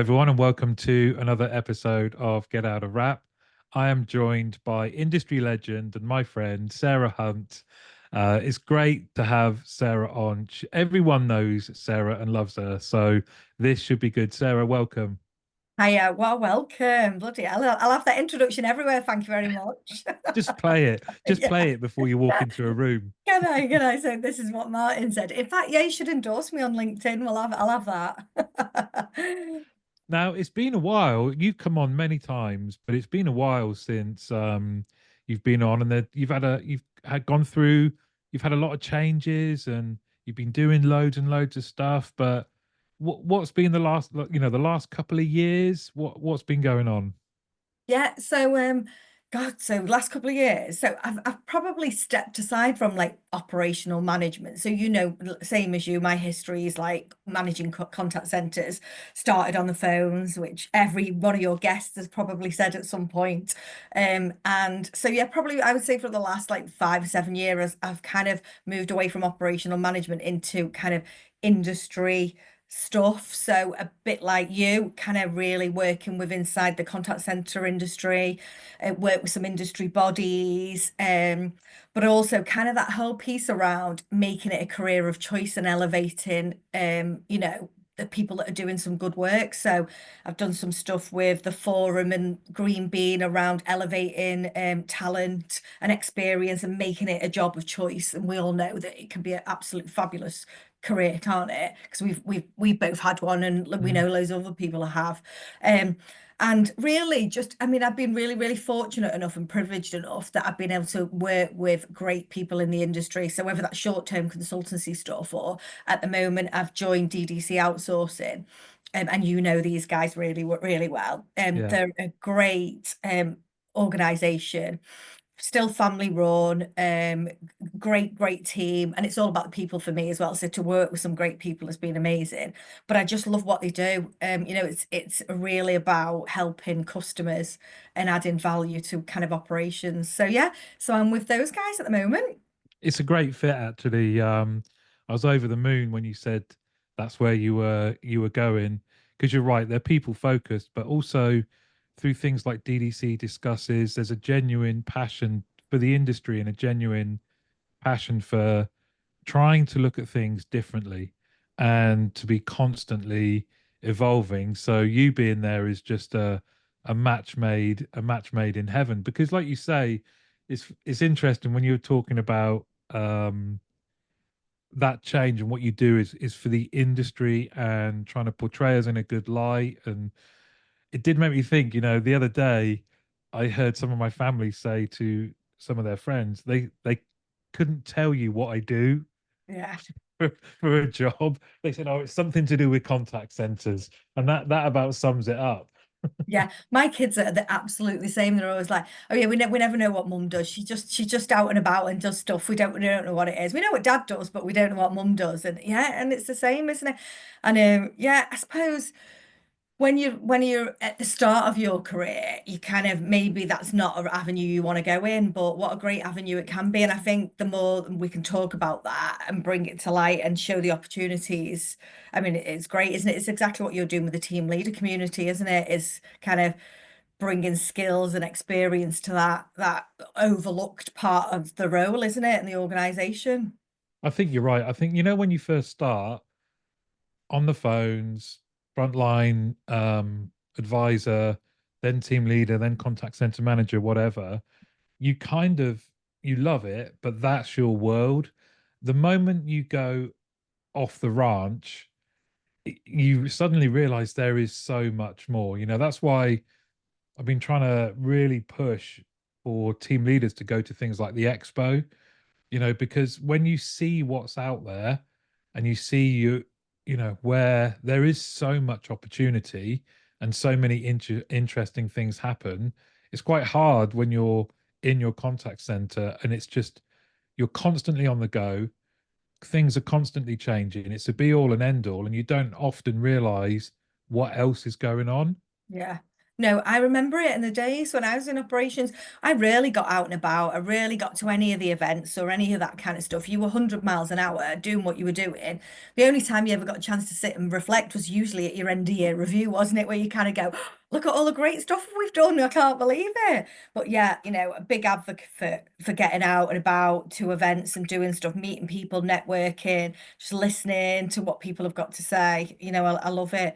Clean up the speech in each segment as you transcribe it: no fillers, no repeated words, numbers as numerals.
everyone, and welcome to another episode of Get Out of Rap. I am joined by industry legend and my friend Sarah Hunt. It's great to have Sarah on. Everyone knows Sarah and loves her, so this should be good. Sarah, welcome. Hiya, well, welcome. Bloody hell, I'll have that introduction everywhere. Thank you very much. Just play it. Just Yeah, play it before you walk yeah. into a room. Can I say this is what Martin said? In fact, yeah, you should endorse me on LinkedIn. I'll have that. Now, it's been a while. You've come on many times, but it's been a while since you've been on, and that you've had gone through, you've had a lot of changes, and you've been doing loads and loads of stuff. But what's been the last, the last couple of years? What's been going on? Yeah, God, so last couple of years, so I've probably stepped aside from like operational management. So same as you, my history is like managing contact centers, started on the phones, which every one of your guests has probably said at some point. And so yeah, probably I would say for the last like 5 or 7 years, I've kind of moved away from operational management into kind of industry stuff. So a bit like you, kind of really working with inside the contact center industry, work with some industry bodies, but also kind of that whole piece around making it a career of choice and elevating, the people that are doing some good work. So I've done some stuff with the Forum and Green Bean around elevating talent and experience and making it a job of choice. And we all know that it can be an absolute fabulous career, can't it? Because we've both had one, and we Mm. know loads of other people have. Um, and really, just I mean, I've been really, really fortunate enough and privileged enough that I've been able to work with great people in the industry. So whether that's short-term consultancy stuff or at the moment, I've joined DDC outsourcing. And you know these guys really, really well. Yeah. They're a great organization, still family run, great team, and it's all about the people for me as well. So to work with some great people has been amazing. But I just love what they do. It's really about helping customers and adding value to kind of operations. So yeah, so I'm with those guys at the moment. It's a great fit, actually. I was over the moon when you said that's where you were going, because you're right. They're people focused, but also through things like DDC discusses, there's a genuine passion for the industry and a genuine passion for trying to look at things differently and to be constantly evolving. So you being there is just a match made in heaven. Because like you say, it's interesting when you're talking about that change, and what you do is for the industry and trying to portray us in a good light. And it did make me think, the other day I heard some of my family say to some of their friends, they couldn't tell you what I do Yeah. for a job. They said, "Oh, it's something to do with contact centers," and that about sums it up. Yeah, my kids are the absolutely same. They're always like, "Oh yeah, we never know what mum does. She's just out and about and does stuff. We don't know what it is. We know what dad does, but we don't know what mum does." And yeah, and it's the same, isn't it? And yeah, I suppose when you're at the start of your career, you kind of maybe that's not an avenue you want to go in, but what a great avenue it can be. And I think the more we can talk about that and bring it to light and show the opportunities, I mean, it's great, isn't it? It's exactly what you're doing with the team leader community, isn't it? Is kind of bringing skills and experience to that overlooked part of the role, isn't it, in the organization? I think you're right. I think when you first start on the phones, frontline advisor, then team leader, then contact center manager, whatever, you kind of you love it, but that's your world. The moment you go off the ranch, you suddenly realize there is so much more. That's why I've been trying to really push for team leaders to go to things like the expo, because when you see what's out there and you see where there is so much opportunity and so many interesting things happen, it's quite hard when you're in your contact center and it's just you're constantly on the go. Things are constantly changing. It's a be all and end all, and you don't often realize what else is going on. Yeah. No, I remember it in the days when I was in operations. I really got out and about. I really got to any of the events or any of that kind of stuff. You were 100 miles an hour doing what you were doing. The only time you ever got a chance to sit and reflect was usually at your end of year review, wasn't it? Where you kind of go, look at all the great stuff we've done. I can't believe it. But yeah, a big advocate for getting out and about to events and doing stuff, meeting people, networking, just listening to what people have got to say. I love it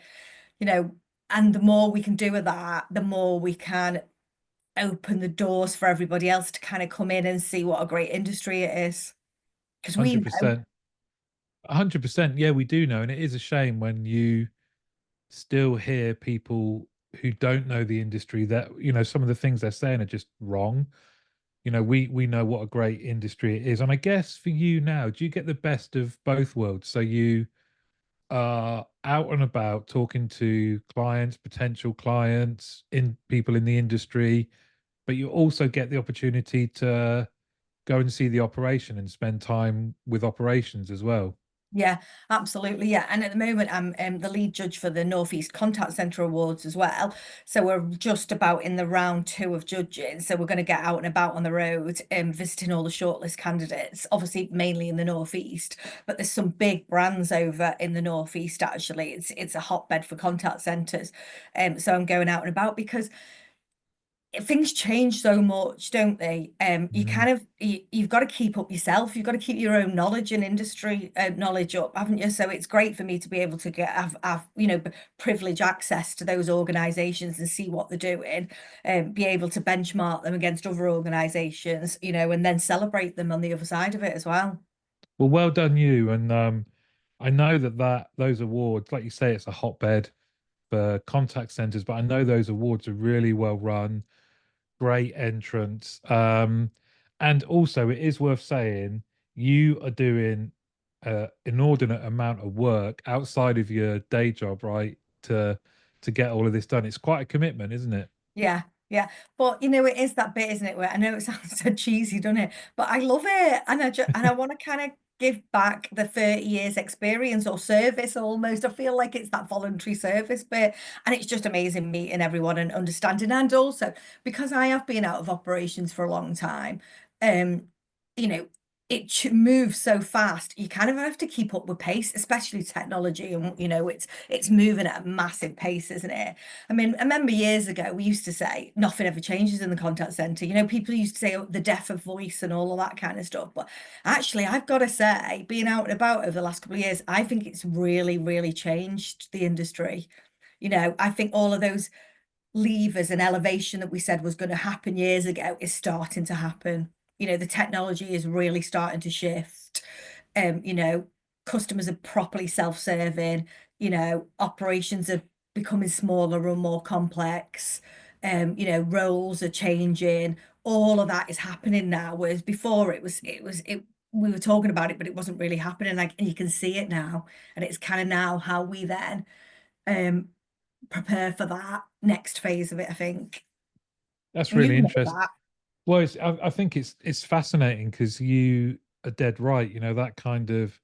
you know, and the more we can do with that, the more we can open the doors for everybody else to kind of come in and see what a great industry it is. Because we know, 100%. 100%. Yeah, we do know. And it is a shame when you still hear people who don't know the industry that, some of the things they're saying are just wrong. We know what a great industry it is. And I guess for you now, do you get the best of both worlds? So you are out and about talking to clients, potential clients, in people in the industry, but you also get the opportunity to go and see the operation and spend time with operations as well. yeah, absolutely, yeah. And at the moment, I'm the lead judge for the Northeast Contact Centre Awards as well. So we're just about in the round two of judging. So we're going to get out and about on the road and visiting all the shortlist candidates, obviously mainly in the Northeast, but there's some big brands over in the Northeast actually. It's a hotbed for contact centres. So I'm going out and about because things change so much, don't they? You Mm. kind of you've got to keep up yourself. You've got to keep your own knowledge and industry knowledge up, haven't you? So it's great for me to be able to have privilege access to those organisations and see what they're doing, and be able to benchmark them against other organisations, and then celebrate them on the other side of it as well. Well done you. And I know that those awards, like you say, it's a hotbed for contact centers, but I know those awards are really well run, great entrance. And also it is worth saying you are doing inordinate amount of work outside of your day job, right? To get all of this done. It's quite a commitment, isn't it? Yeah, yeah. But it is that bit, isn't it? Where I know it sounds so cheesy, doesn't it? But I love it. And I want to kind of give back the 30 years experience or service almost. I feel like it's that voluntary service bit. And it's just amazing meeting everyone and understanding. And also because I have been out of operations for a long time, um, you know, it moves so fast. You kind of have to keep up with pace, especially technology. And it's moving at a massive pace, isn't it? I mean, I remember years ago, we used to say nothing ever changes in the contact center. People used to say the death of voice and all of that kind of stuff. But actually, I've got to say, being out and about over the last couple of years, I think it's really, really changed the industry. I think all of those levers and elevation that we said was going to happen years ago is starting to happen. The technology is really starting to shift. Um, you know, Customers are properly self-serving, operations are becoming smaller and more complex. Roles are changing. All of that is happening now, whereas before we were talking about it, but it wasn't really happening. Like, and you can see it now. And it's kind of now how we then um prepare for that next phase of it, I think. That's And you really know interesting. that. Well, I think it's fascinating because you are dead right. That kind of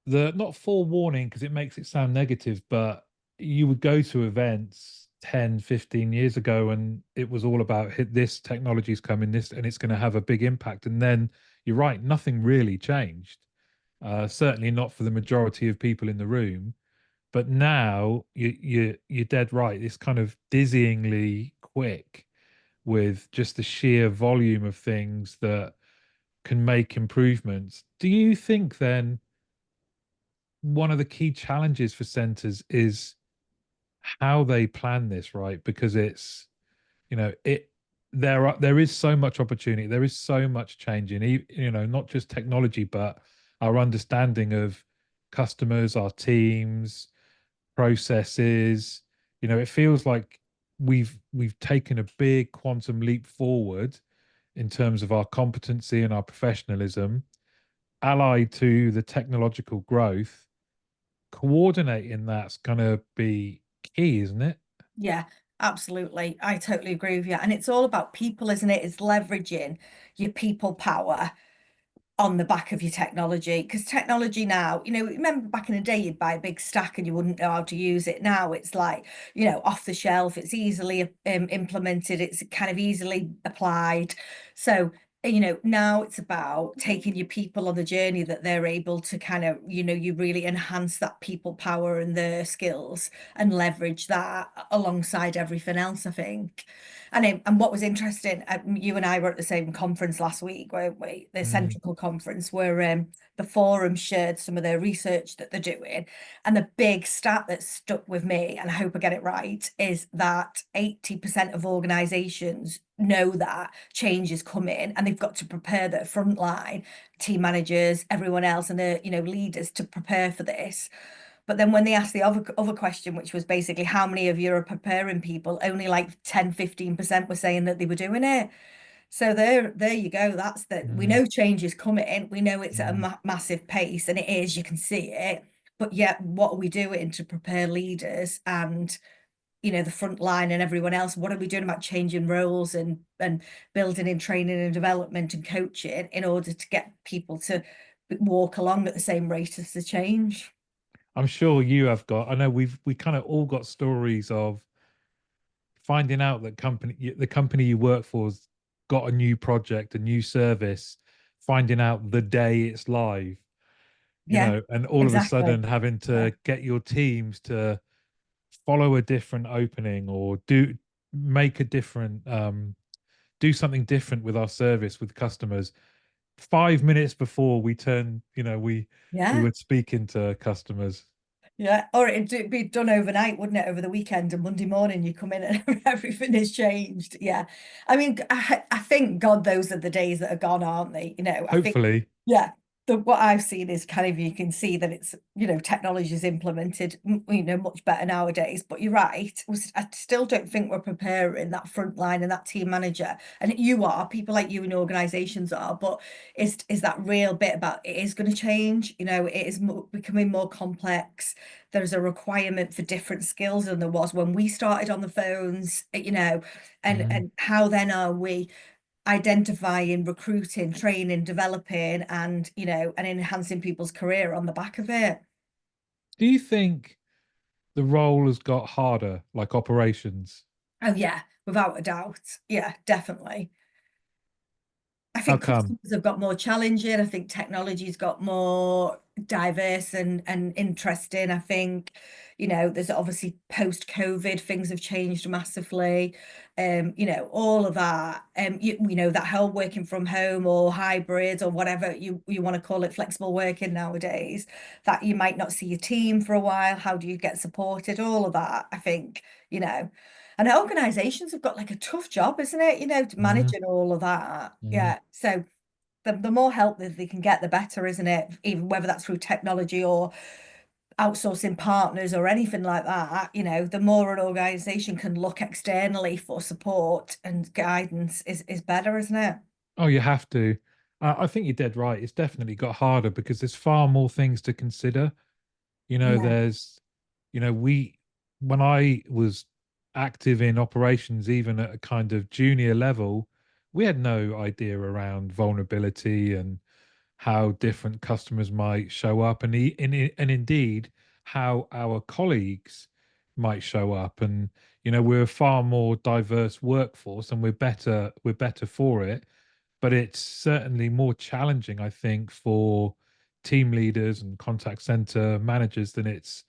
the not forewarning because it makes it sound negative, but you would go to events 10, 15 years ago and it was all about hit this technology's coming, this and it's going to have a big impact. And then you're right, nothing really changed. Certainly not for the majority of people in the room. But now you're dead right. It's kind of dizzyingly quick with just the sheer volume of things that can make improvements. Do you think then one of the key challenges for centers is how they plan this, right? Because it's, it there is so much opportunity, there is so much changing, not just technology, but our understanding of customers, our teams, processes. It feels like we've taken a big quantum leap forward in terms of our competency and our professionalism, allied to the technological growth. Coordinating that's going to be key, isn't it? Yeah, absolutely. I totally agree with you. And it's all about people, isn't it? It's leveraging your people power on the back of your technology. Because technology now, remember back in the day, you'd buy a big stack and you wouldn't know how to use it. Now it's like, off the shelf, it's easily implemented, it's kind of easily applied. So, now it's about taking your people on the journey that they're able to kind of, you really enhance that people power and their skills and leverage that alongside everything else, I think. And what was interesting, you and I were at the same conference last week, weren't we? The Mm, Centrical conference, where the forum shared some of their research that they're doing. And the big stat that stuck with me, and I hope I get it right, is that 80% of organizations know that change is coming and they've got to prepare their frontline team managers, everyone else, and the leaders to prepare for this. But then when they asked the other question, which was basically how many of you are preparing people, only like 10-15% were saying that they were doing it. So there you go. That's that. We mm, know change is coming. We know it's at a mm. massive pace, and it is. You can see it. But yet, what are we doing to prepare leaders and the front line and everyone else? What are we doing about changing roles and building in training and development and coaching in order to get people to walk along at the same rate as the change? I'm sure you have got. I know we kind of all got stories of finding out that the company you work for's got a new project, a new service, finding out the day it's live, Yeah, and all of a exactly. sudden having Yeah. to get your teams to follow a different opening or make a different do something different with our service with customers 5 minutes before we turn, we Yeah. would speak into customers. Yeah. Or be done overnight, wouldn't it? Over the weekend and Monday morning, you come in and everything has changed. Yeah. I mean, I think, God, those are the days that are gone, aren't they? I think, Hopefully. yeah. What I've seen is kind of, you can see that it's, technology is implemented, much better nowadays. But you're right. I still don't think we're preparing that front line and that team manager. And you are, people like you in organizations are, but is that real bit about it is going to change? It is becoming more complex. There's a requirement for different skills than there was when we started on the phones, and Mm. how then are we identifying, recruiting, training, developing, and and enhancing people's career on the back of it. Do you think the role has got harder, like operations? Oh yeah, without a doubt. Yeah, definitely. I How think come? customers have got more challenging. I think technology's got more diverse and interesting. I think, there's obviously post-COVID, things have changed massively. All of that. That whole working from home or hybrid or whatever you want to call it, flexible working nowadays, that you might not see your team for a while. How do you get supported? All of that, I think, you know. And organizations have got like a tough job, isn't it? Mm, Managing all of that. mm. Yeah. So the more help that they can get, the better, isn't it? Even whether that's through technology or outsourcing partners or anything like that, the more an organization can look externally for support and guidance is better, isn't it? Oh, you have to. I think you're dead right. It's definitely got harder because there's far more things to consider. Yeah. There's, when I was active in operations, even at a kind of junior level, we had no idea around vulnerability and how different customers might show up, and indeed how our colleagues might show up. And we're a far more diverse workforce, and we're better for it. But it's certainly more challenging, I think, for team leaders and contact center managers than it's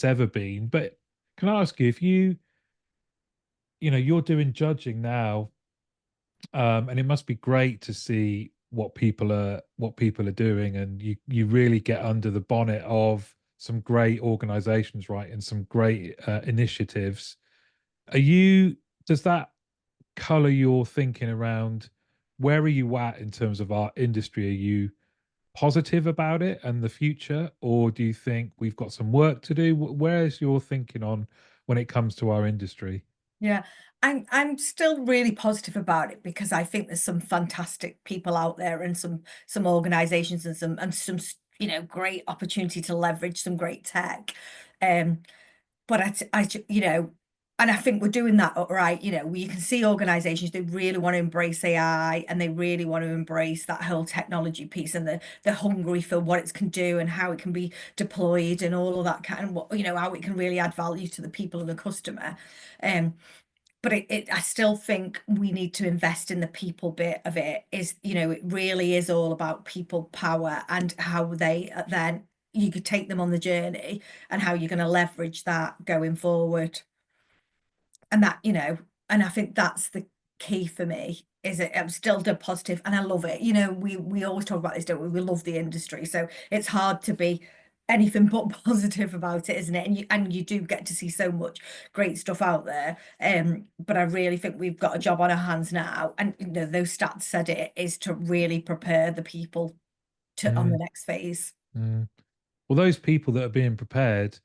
ever been. But can I ask you if you're doing judging now, and it must be great to see what people are doing, and you really get under the bonnet of some great organizations, right, and some great initiatives. Are you Does that color your thinking around where are you at in terms of our industry? Are you positive about it and the future, or do you think we've got some work to do? Where's your thinking on when it comes to our industry? Yeah. I'm still really positive about it because I think there's some fantastic people out there and some organizations and some great opportunity to leverage some great tech. Um, but And I think we're doing that right. You can see organizations, they really want to embrace AI and they really want to embrace that whole technology piece, and they're hungry for what it can do and how it can be deployed and all of that kind of how it can really add value to the people and the customer. Um, but I still think we need to invest in the people bit of it. It really is all about people power and how they then you could take them on the journey and how you're going to leverage that going forward. And and I think that's the key for me. Is it? I'm still the positive, and I love it. We always talk about this, don't we? We love the industry, so it's hard to be anything but positive about it, isn't it? And you do get to see so much great stuff out there. But I really think we've got a job on our hands now, and those stats said it is to really prepare the people to on the Mm, next phase. mm. Well, those people that are being prepared,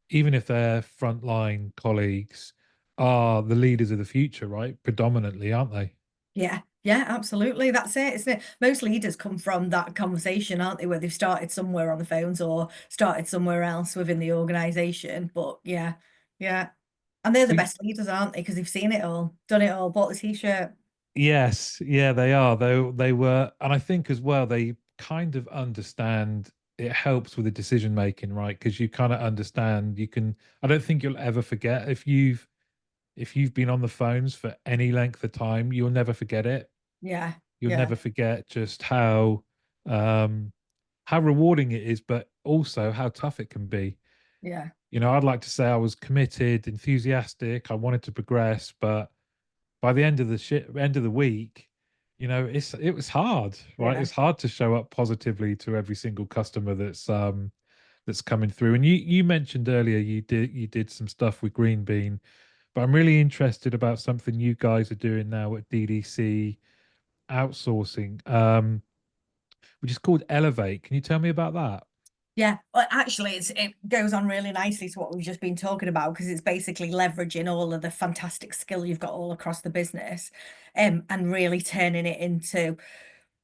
even if they're frontline colleagues, are the leaders of the future, right? Predominantly, aren't they? Yeah, yeah, absolutely. That's it, isn't it? Most leaders come from that conversation, aren't they? Where they've started somewhere on the phones or started somewhere else within the organization. But yeah, yeah. And they're the So best leaders, aren't they? Because they've seen it all, done it all, bought the t-shirt. yes, yeah, they are. They were, and I think as well, they kind of understand it helps with the decision making, right? Because you kind of understand you can. I don't think you'll ever forget if you've been on the phones for any length of time, you'll never forget it. Yeah, You'll yeah, never forget just um how rewarding it is, but also how tough it can be. yeah, I'd like to say I was committed, enthusiastic, I wanted to progress, but by the end of the week, it was hard, right? yeah. It's hard to show up positively to every single customer that's coming through. And you mentioned earlier you did some stuff with Green Bean, but I'm really interested about something you guys are doing now at DDC outsourcing, which is called Elevate. Can you tell me about that? Yeah, well, actually, it goes on really nicely to what we've just been talking about because it's basically leveraging all of the fantastic skill you've got all across the business, and really turning it into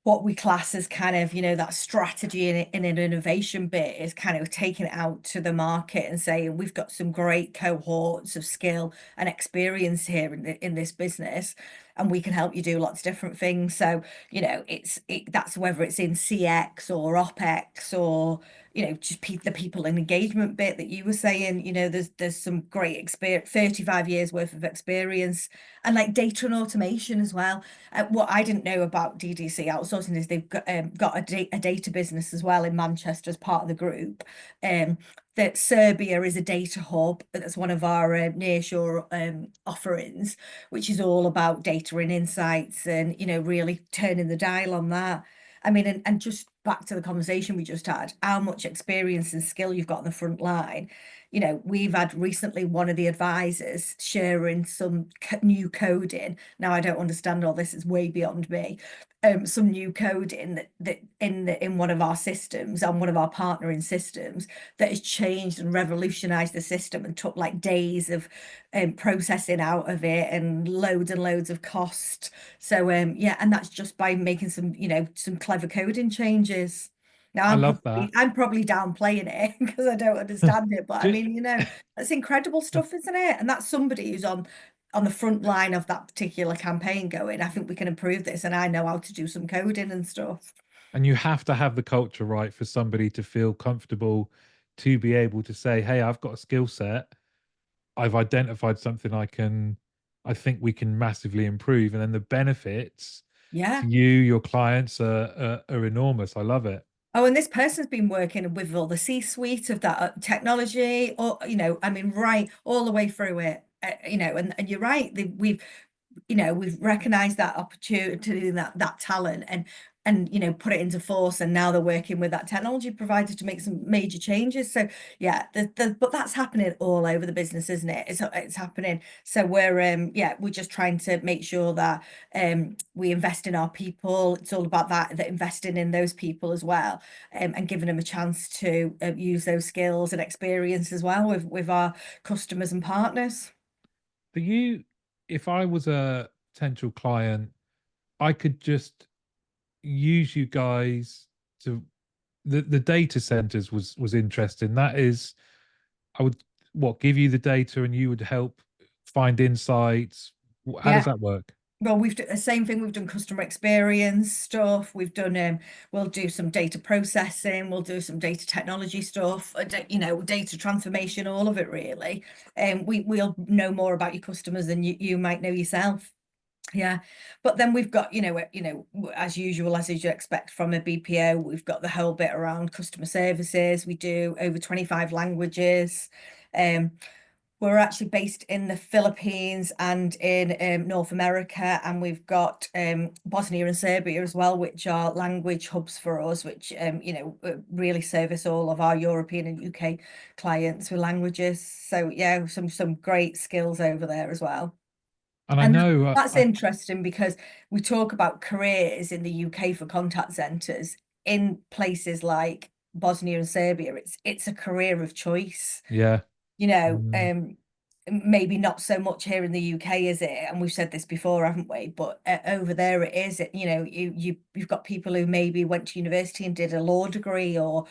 what we class as kind of, that strategy in an innovation bit is kind of taking it out to the market and saying we've got some great cohorts of skill and experience here in this business, and we can help you do lots of different things. So, that's whether it's in CX or OpEx or just the people and engagement bit that you were saying. There's some great experience, 35 years worth of experience, and like data and automation as well. What I didn't know about DDC outsourcing is they've got a data business as well in Manchester as part of the group. Um, that Serbia is a data hub. That's one of our nearshore offerings, which is all about data and insights, and really turning the dial on that. I mean, and just back to the conversation we just had, how much experience and skill you've got on the front line. We've had recently one of the advisors sharing some new coding. Now, I don't understand all this, it's way beyond me. Some new coding that in one of our systems, on one of our partnering systems, that has changed and revolutionized the system and took like days of processing out of it and loads of cost. So yeah, and that's just by making some clever coding changes. Now I love that. I'm probably downplaying it because I don't understand it, but I Ju- mean, that's incredible stuff, isn't it? And that's somebody who's on the front line of that particular campaign going, I think we can improve this, and I know how to do some coding and stuff. And you have to have the culture right for somebody to feel comfortable to be able to say, "Hey, I've got a skill set. I've identified something I think we can massively improve." And then the benefits Yeah. to you, your clients are enormous. I love it. Oh, and this person's been working with all the C-suite of that technology, or I mean, right all the way through it. And you're right. We've recognized that opportunity, that talent, and put it into force, and now they're working with that technology provider to make some major changes. So yeah, but that's happening all over the business, isn't it? It's happening. So we're just trying to make sure that we invest in our people. It's all about that investing in those people as well, and giving them a chance to use those skills and experience as well with our customers and partners. For you, if I was a potential client, I could just use you guys to the data centers was interesting. That is, I would what give you the data and you would help find insights? How does Yeah. that work? Well, we've done the same thing. We've done customer experience stuff. We'll do some data processing. We'll do some data technology stuff. Data transformation. All of it really. And we'll know more about your customers than you might know yourself. Yeah, but then we've got, as usual, as you expect from a BPO, we've got the whole bit around customer services. We do over 25 languages. Um, we're actually based in the Philippines and in North America, and we've got Bosnia and Serbia as well, which are language hubs for us, which really service all of our European and UK clients with languages. So yeah, some great skills over there as well. And I And know, that's interesting because we talk about careers in the UK for contact centers. In places like Bosnia and Serbia, it's a career of choice. yeah, You know, mm, maybe not so much here in the UK, is it? And we've said this before, haven't we? But over there it is. You've got people who maybe went to university and did a law degree or,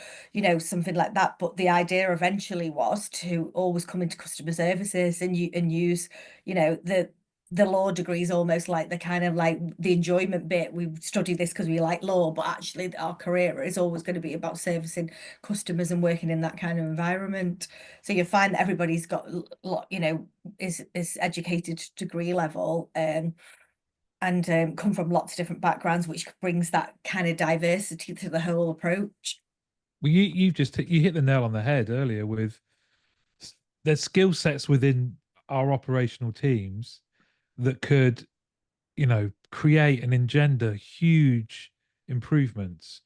something like that. But the idea eventually was to always come into customer services and use, the law degree is almost like the kind of like the enjoyment bit. We study this because we like law, but actually our career is always going to be about servicing customers and working in that kind of environment. So you find that everybody's got lot, is educated to degree level, and come from lots of different backgrounds, which brings that kind of diversity to the whole approach. well, you hit the nail on the head earlier with there's skill sets within our operational teams that could, create and engender huge improvements.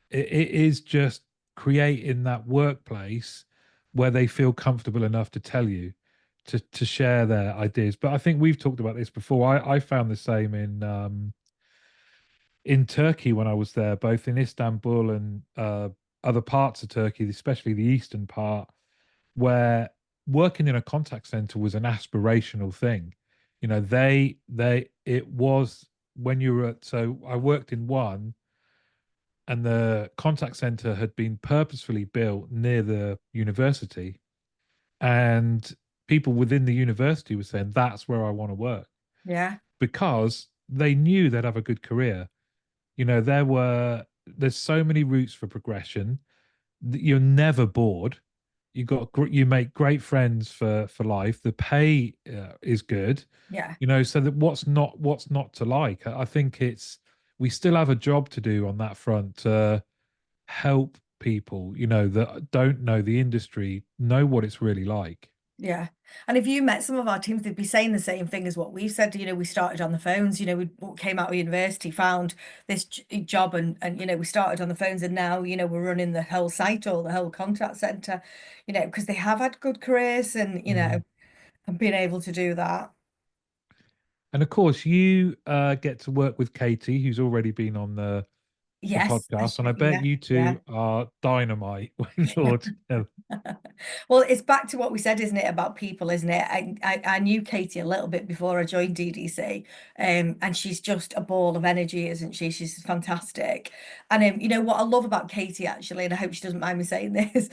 It is just creating that workplace where they feel comfortable enough to tell you, to share their ideas. But I think we've talked about this before. I found the same in Turkey when I was there, both in Istanbul and other parts of Turkey, especially the eastern part, where working in a contact center was an aspirational thing. It was when you were so I worked in one, and the contact center had been purposefully built near the university, and people within the university were saying that's where I want to work Yeah, because they knew they'd have a good career. There's so many routes for progression that you're never bored. You make great friends for life. The pay is good, yeah. so that what's not to like. I think it's we still have a job to do on that front to help people, that don't know the industry, know what it's really like. Yeah. And if you met some of our teams, they'd be saying the same thing as what we've said. We started on the phones, we came out of university, found this job and we started on the phones and now, we're running the whole site or the whole contact center, because they have had good careers and, Mm. and being able to do that. And of course, you get to work with Katie, who's already been on the Yes. podcast, and I bet Yeah. you Yeah. two are dynamite when you're together. Well, it's back to what we said, isn't it, about people, isn't it? I knew Katie a little bit before I joined DDC, and she's just a ball of energy, isn't she? She's fantastic. And what I love about Katie actually, and I hope she doesn't mind me saying this,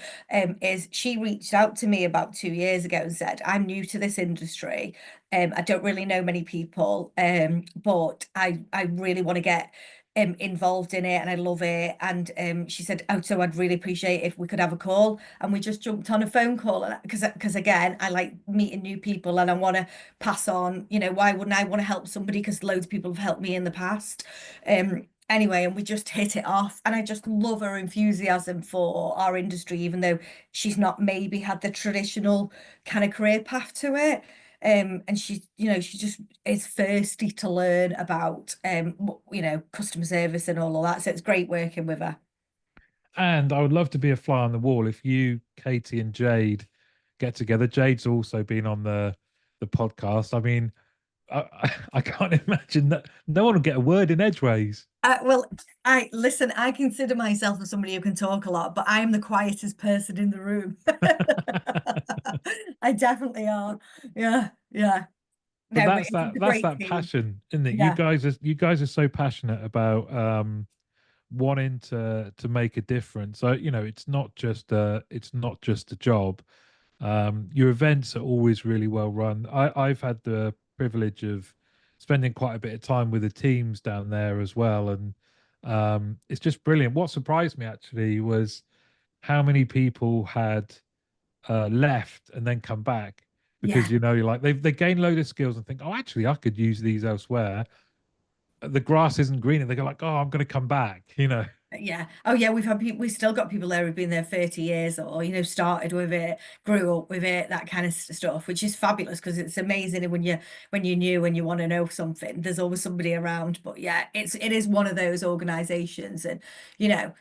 is she reached out to me about 2 years ago and said, "I'm new to this industry. I don't really know many people, but I really want to get." Involved in it and I love it. And she said, "Oh, so I'd really appreciate if we could have a call." And we just jumped on a phone call because again, I like meeting new people and I want to pass on, why wouldn't I want to help somebody? Because loads of people have helped me in the past. Anyway, and we just hit it off. And I just love her enthusiasm for our industry, even though she's not maybe had the traditional kind of career path to it. And she just is thirsty to learn about customer service and all of that. So it's great working with her. And I would love to be a fly on the wall if you, Katie, and Jade get together. Jade's also been on the podcast. I mean, I can't imagine that no one will get a word in edgeways. Well, I listen, I consider myself as somebody who can talk a lot, but I'm the quietest person in the room. I definitely are. Yeah, yeah. But No, but it's a that's great that team. passion, isn't it? Yeah, You guys are so passionate about wanting to make a difference. So, it's not just a job. Your events are always really well run. I've had the privilege of spending quite a bit of time with the teams down there as well, and it's just brilliant. What surprised me actually was how many people had left and then come back Yeah. because you're like they gain load of skills and think, oh, actually, I could use these elsewhere. The grass isn't green, and they go like, oh, I'm going to come back. Yeah. Oh, yeah. We've had people. We've still got people there who've been there 30 years, or started with it, grew up with it, that kind of stuff, which is fabulous because it's amazing when you're new and you want to know something. There's always somebody around. But yeah, it is one of those organisations, and you know.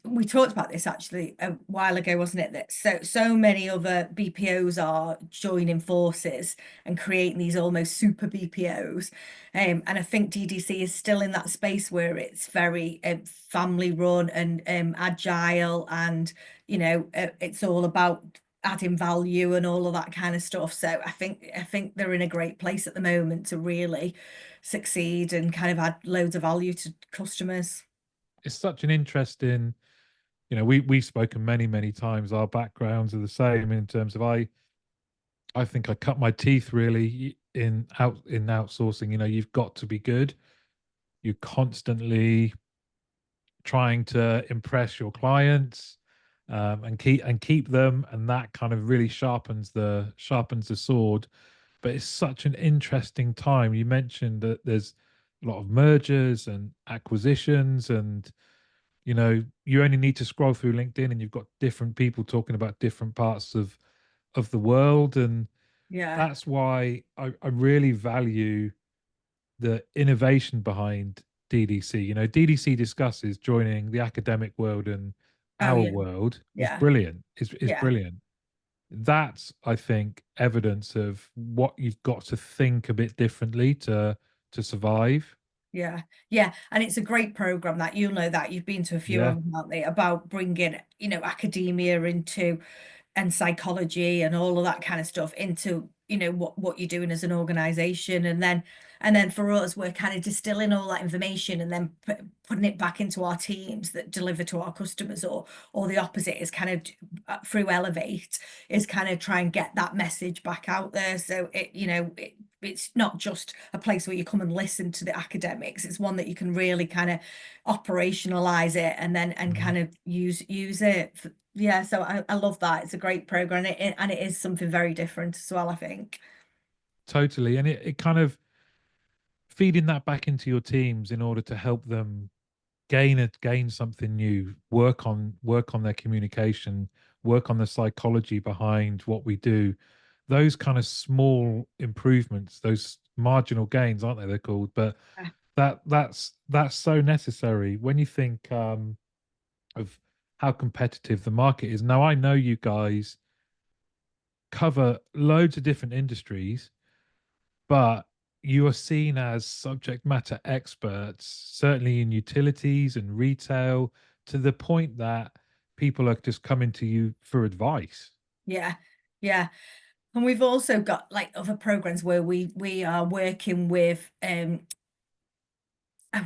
We talked about this actually a while ago, wasn't it? That so many other BPOs are joining forces and creating these almost super BPOs. And I think DDC is still in that space where it's very family run and agile, and it's all about adding value and all of that kind of stuff. So I think they're in a great place at the moment to really succeed and kind of add loads of value to customers. It's such an interesting. We've spoken many times. Our backgrounds are the same in terms of I think I cut my teeth really in outsourcing. You've got to be good. You're constantly trying to impress your clients, and keep them, and that kind of really sharpens the sword. But it's such an interesting time. You mentioned that there's a lot of mergers and acquisitions, and you only need to scroll through LinkedIn and you've got different people talking about different parts of the world. And Yeah. that's why I really value the innovation behind DDC. DDC discusses joining the academic world and Oh, our yeah. world is Yeah. brilliant. Is Yeah. brilliant. That's, I think, evidence of what you've got to think a bit differently to survive. Yeah, yeah, and it's a great program that you'll know that you've been to a few of Yeah, them, aren't they? About bringing, academia into and psychology and all of that kind of stuff into what you're doing as an organization, and then for us we're kind of distilling all that information and then putting it back into our teams that deliver to our customers, or the opposite is kind of through Elevate is kind of try and get that message back out there. So it's not just a place where you come and listen to the academics. It's one that you can really kind of operationalize it and mhm, kind of use it. Yeah, so I love that. It's a great program, and it is something very different as well, I think. totally. And it kind of feeding that back into your teams in order to help them gain something new, work on their communication, work on the psychology behind what we do. Those kind of small improvements, those marginal gains, aren't they? They're called, but Yeah. that's so necessary when you think of how competitive the market is. Now, I know you guys cover loads of different industries, but you are seen as subject matter experts, certainly in utilities and retail, to the point that people are just coming to you for advice. Yeah, yeah. And we've also got like other programs where we are working with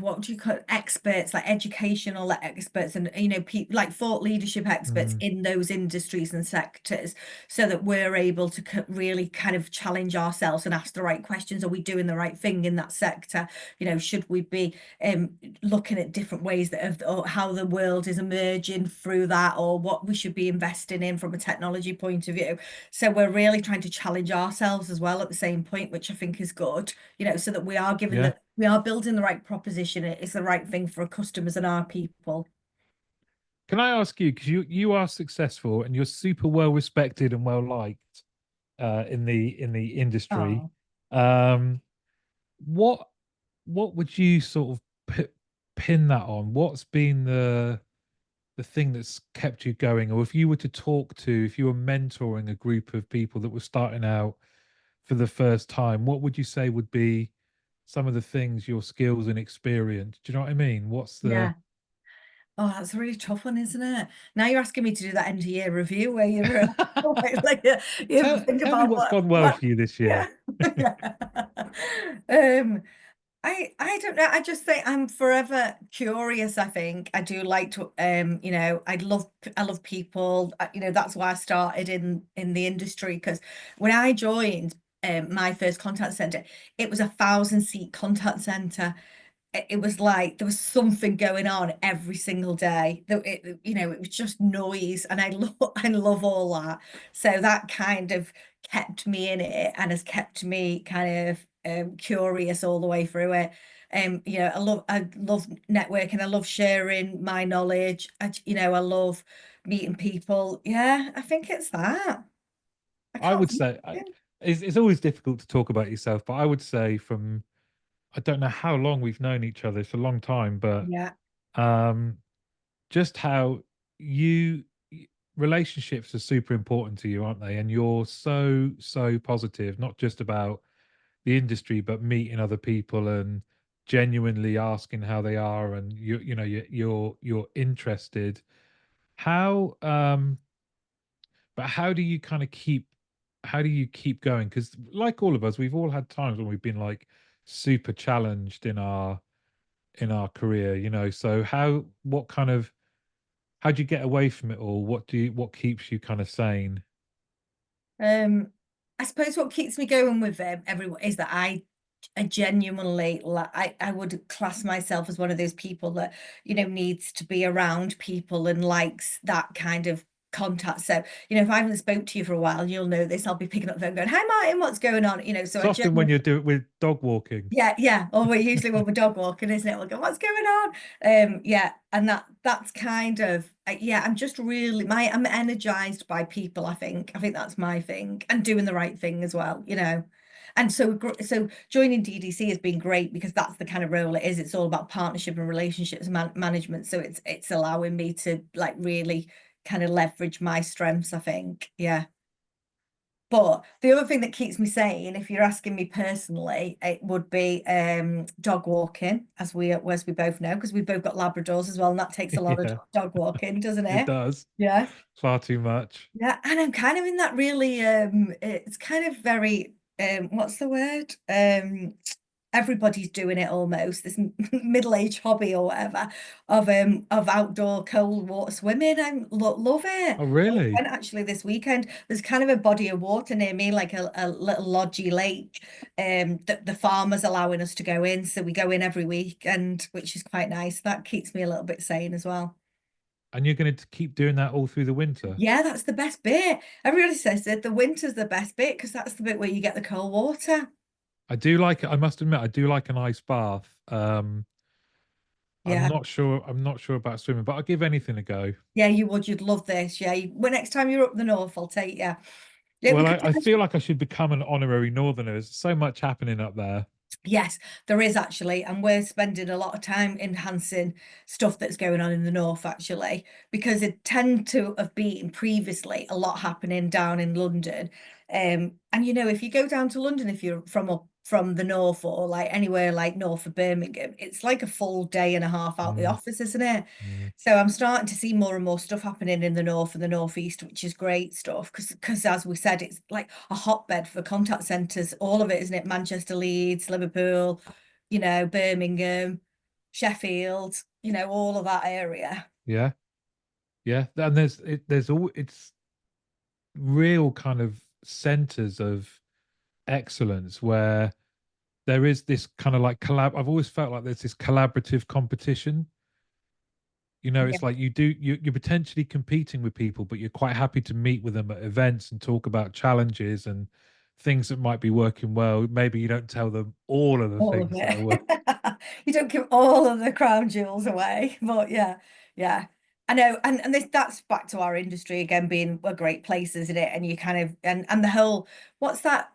what do you call it? Experts, like educational experts, and people like thought leadership experts Mm, in those industries and sectors, so that we're able to really kind of challenge ourselves and ask the right questions. Are we doing the right thing in that sector? Should we be looking at different ways or how the world is emerging through that, or what we should be investing in from a technology point of view? So we're really trying to challenge ourselves as well at the same point, which I think is good, so that yeah. we are building the right proposition. It's the right thing for our customers and our people. Can I ask you, because you are successful and you're super well respected and well liked in the industry, Oh, um, what what would you sort of pin that on? What's been the thing that's kept you going? Or if you were mentoring a group of people that were starting out for the first time, what would you say would be some of the things, your skills and experience? Do you know what I mean? What's the yeah. Oh, that's a really tough one, isn't it? Now you're asking me to do that end of year review where you're you tell think tell me about what's gone well what for you this year? yeah. Yeah. Um I don't know. I just think I'm forever curious. I think I do like to I love people. That's why I started in the industry because when I joined my first contact center, it was 1,000 seat contact center. It was like there was something going on every single day. It was just noise, and I love all that. So that kind of kept me in it and has kept me kind of curious all the way through it. I love networking. I love sharing my knowledge. I love meeting people. Yeah, I think it's that. I I can't would think say of it. it's always difficult to talk about yourself, but I would say from I don't know how long we've known each other. It's a long time, but Yeah. um, just how you relationships are super important to you, aren't they? And you're so positive, not just about the industry, but meeting other people and genuinely asking how they are, and you're interested. How but how do you kind of keep how do you keep going? Because like all of us, we've all had times when we've been like super challenged in our career, So what kind of how do you get away from it all? What keeps you kind of sane? Um, I suppose what keeps me going with everyone is that I genuinely like I would class myself as one of those people that needs to be around people and likes that kind of contact. So if I haven't spoke to you for a while, you'll know this. I'll be picking up the phone going, "Hi Martin, what's going on?" So It's I often when genuinely. you're doing with dog walking. Yeah, yeah. Or we're usually when we're dog walking, isn't it? We'll go, what's going on? Yeah, and that's kind of yeah, I'm just really I'm energized by people, I think. I think that's my thing. And doing the right thing as well. And so joining DDC has been great because that's the kind of role it is. It's all about partnership and relationships management. So it's allowing me to like really kind of leverage my strengths, I think. Yeah. But the other thing that keeps me sane, if you're asking me personally, it would be dog walking, as we both know, because we've both got Labradors as well, and that takes a lot of Yeah, dog walking, doesn't it it? does. Yeah. Far too much. Yeah, and I'm kind of in that really it's kind of very what's the word? Everybody's doing it almost, this middle-aged hobby or whatever of outdoor cold water swimming. I love it. Oh, I really? went actually this weekend. There's kind of a body of water near me, like a little lodgy lake, that the farmer's allowing us to go in. So we go in every week, and which is quite nice. That keeps me a little bit sane as well. And you're going to keep doing that all through the winter? Yeah, that's the best bit. Everybody says that the winter's the best bit because that's the bit where you get the cold water. I do like it. I must admit, I do like an ice bath. Yeah. I'm not sure about swimming, but I'll give anything a go. Yeah, you would. You'd love this. Yeah. Well, next time you're up the north, I'll take you. Yeah, we Well, could. I feel like I should become an honorary northerner. There's so much happening up there. Yes, there is actually, and we're spending a lot of time enhancing stuff that's going on in the north actually, because it tend to have been previously a lot happening down in London. And if you go down to London, if you're from up from the north or like anywhere like north of Birmingham, it's like a full day and a half out the Mm, office, isn't it? mm. So I'm starting to see more and more stuff happening in the north and the northeast, which is great stuff because as we said, it's like a hotbed for contact centres, all of it, isn't it? Manchester, Leeds, Liverpool, Birmingham, Sheffield, all of that area. Yeah, yeah. And there's all it's real kind of centers of excellence where there is this kind of like I've always felt like there's this collaborative competition. Yeah, It's like you're potentially competing with people, but you're quite happy to meet with them at events and talk about challenges and things that might be working well. Maybe you don't tell them all of the all of things that are working. it. You don't give all of the crown jewels away, but yeah, yeah. I know, and that's back to our industry again being a great place, isn't it? And you kind of and the whole what's that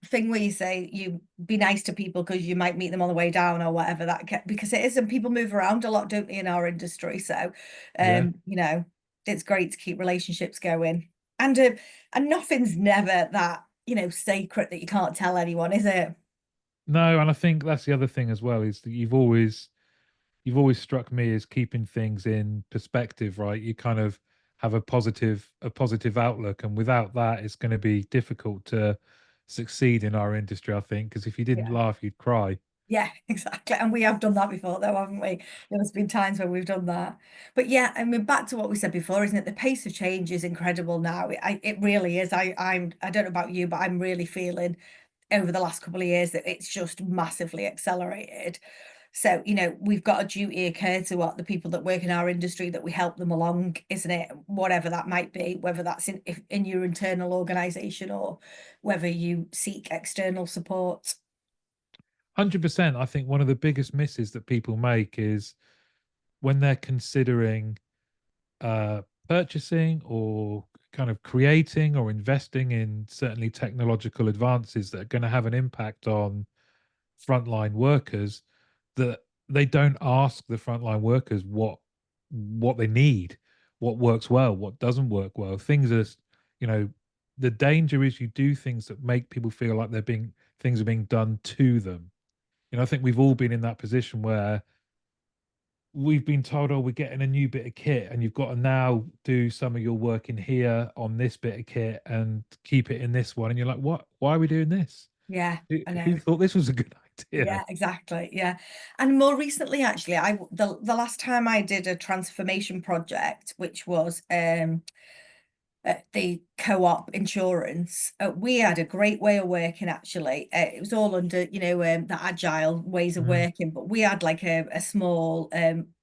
thing where you say you be nice to people because you might meet them on the way down or whatever because it is and people move around a lot, don't they, in our industry? So Yeah. it's great to keep relationships going. And nothing's never that, sacred that you can't tell anyone, is it? No, and I think that's the other thing as well is that you've always struck me as keeping things in perspective, right? You kind of have a positive outlook, and without that, it's going to be difficult to succeed in our industry, I think, because if you didn't Yeah. laugh, you'd cry. Yeah, exactly. And we have done that before, though, haven't we? There's been times when we've done that. But yeah, I mean, back to what we said before, isn't it? The pace of change is incredible now. It really is. I don't know about you, but I'm really feeling over the last couple of years that it's just massively accelerated. So, we've got a duty of care to what the people that work in our industry, that we help them along, isn't it? Whatever that might be, whether that's in your internal organization or whether you seek external support. 100%. I think one of the biggest misses that people make is when they're considering uh, purchasing or kind of creating or investing in certainly technological advances that are going to have an impact on frontline workers, that they don't ask the frontline workers what they need, what works well, what doesn't work well. Things are, you know, the danger is you do things that make people feel like things are being done to them. I think we've all been in that position where we've been told, oh, we're getting a new bit of kit and you've got to now do some of your work in here on this bit of kit and keep it in this one. And you're like, what? Why are we doing this? Yeah, I Who know. thought this was a good idea? Yeah, exactly. Yeah. And more recently, actually, the last time I did a transformation project, which was the co-op insurance, we had a great way of working actually. It was all under, the agile ways of Mm, working, but we had like a small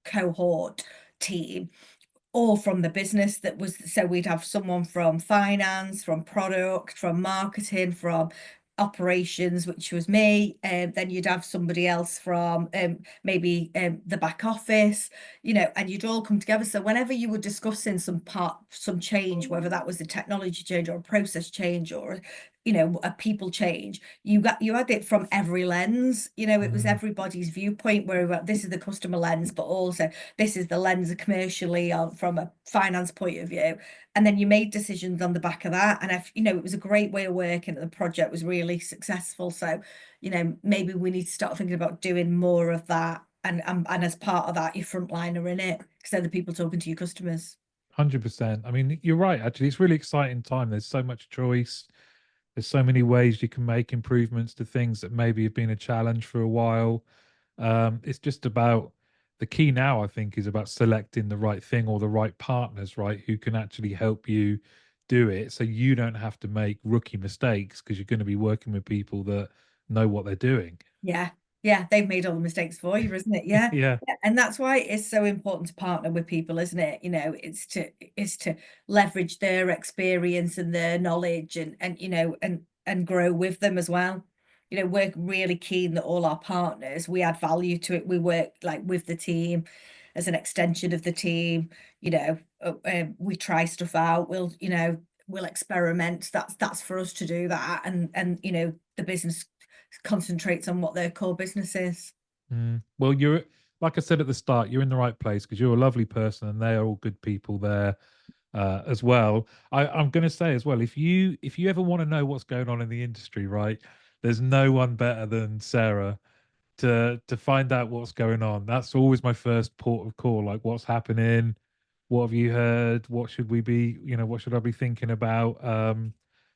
cohort team all from the business that was, so we'd have someone from finance, from product, from marketing, from operations, which was me, and then you'd have somebody else from maybe the back office, and you'd all come together. So whenever you were discussing some change, whether that was a technology change or a process change or a people change, you had it from every lens. It was mm, everybody's viewpoint, where this is the customer lens, but also this is the lens commercially from a finance point of view. And then you made decisions on the back of that. And it was a great way of working. The project was really successful. So, maybe we need to start thinking about doing more of that. And as part of that, your frontliner in it, because they're the people talking to your customers. 100%. I mean, you're right, actually. It's a really exciting time. There's so much choice. There's so many ways you can make improvements to things that maybe have been a challenge for a while. It's just about the key now, I think, is about selecting the right thing or the right partners, right, who can actually help you do it so you don't have to make rookie mistakes because you're going to be working with people that know what they're doing. Yeah. Yeah, they've made all the mistakes for you, isn't it? Yeah. Yeah. Yeah. And that's why it's so important to partner with people, isn't it? It's to leverage their experience and their knowledge and grow with them as well. We're really keen that all our partners, we add value to it. We work like with the team as an extension of the team. We try stuff out. We'll experiment. That's for us to do that. And the business concentrates on what their core business is. Well, you're like I said at the start, you're in the right place because you're a lovely person and they are all good people there as well. I'm going to say as well, if you ever want to know what's going on in the industry, right? There's no one better than Sarah to find out what's going on. That's always my first port of call. Like, what's happening? What have you heard? What should we be? What should I be thinking about?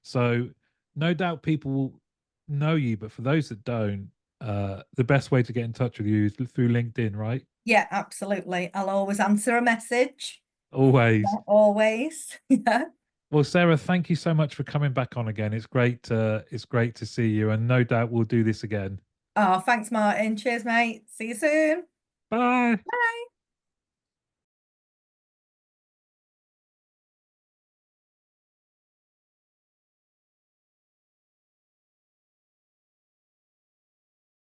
So no doubt people will know you, but for those that don't, the best way to get in touch with you is through LinkedIn, right? Yeah, absolutely. I'll always answer a message. Always. Yeah, always. Yeah. Well, Sarah, thank you so much for coming back on again. It's great to see you, and no doubt we'll do this again. Oh, thanks, Martin. Cheers, mate. See you soon. Bye. Bye.